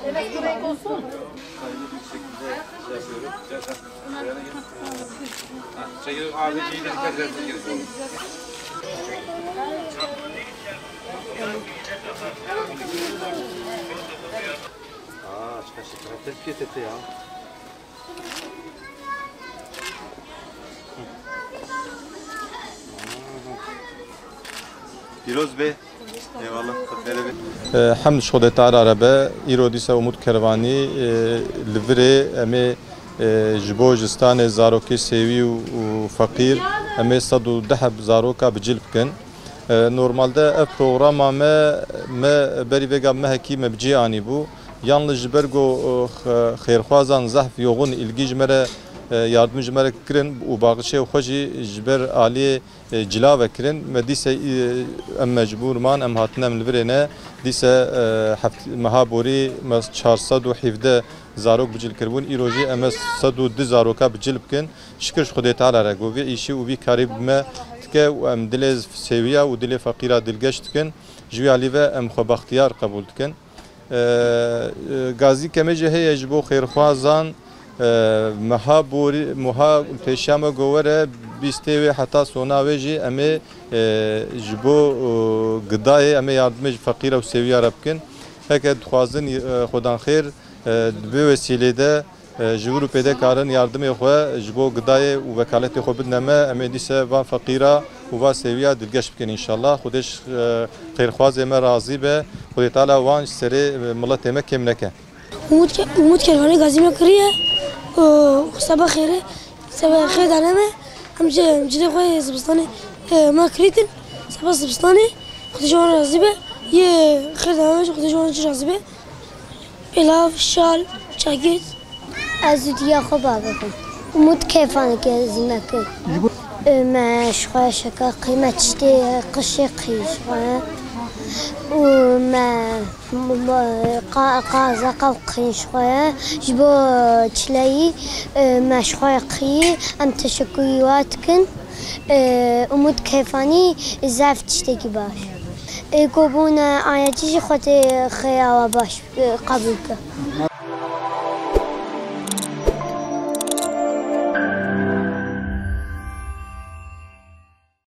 Evet, renk olsun. Sayılı bir şekilde yapıyorum. Çayı abiciyle dikkat ederseniz gerekiyor. Çıkar tespit etti ya. Firoz Bey. Eyvallah. حمد شغلت عربه ایرودی سومود کروانی لبره امی جبوجستان زاروکی سیوی و فقیر امی صد و دهب زاروکا بجلب کن normalde ev programa me beri vega mehki mebci ani bu yalnız bergo xeyrxwazan zahf yoğun ilgi jmere yardım jmere kirin u bağışe xoji jber ali cilave kirin medise em mecbur man em hatnem livrene dise mahaburi mas 417 zarok bicil kirbun iroji em 102 zaroka bicil kin şükür Xuday Teala ra govi işi u bi karib me که و ام دل سویا و دل فقیرا دلگشت کن جویالی و ام خو بختیار قبول کن گازی کمیجه هی جبو خیرخوازان مها پیشام گوره بیسته حتی سوناویجی امی جبو گدای امی یاردمج فقیرا و سویا رب کن هکه خوازن خودان خیر به وسیله ده جورو پیدا کارن یاردمی خو جبو گدای و وکالت خو بدنمه امیدیسه و فقیرا و سویا دلگش بکن ان شاء الله خودش خیرخواز ما راضی به خدای تعالی وان سری ملت ما کم نکه umut kervanı gazime kırıyor sabah khire sabah khir daname amca amca khoy zibstani ma kritin sabah zibstani خودش وان راضی به یه خیر daname خودش وان راضی به pilav şal çagit ازودیا خوب بکن umut keyfani gezime kır مشخواه شکا قیمت شده قشه قیش و قازا قو قیش خواه جبو چلایی مشخواه قی ام تشکیوات کن umut keyfani زفت شده باش گوبون آیاتیش خود خیاوه باش قبول کن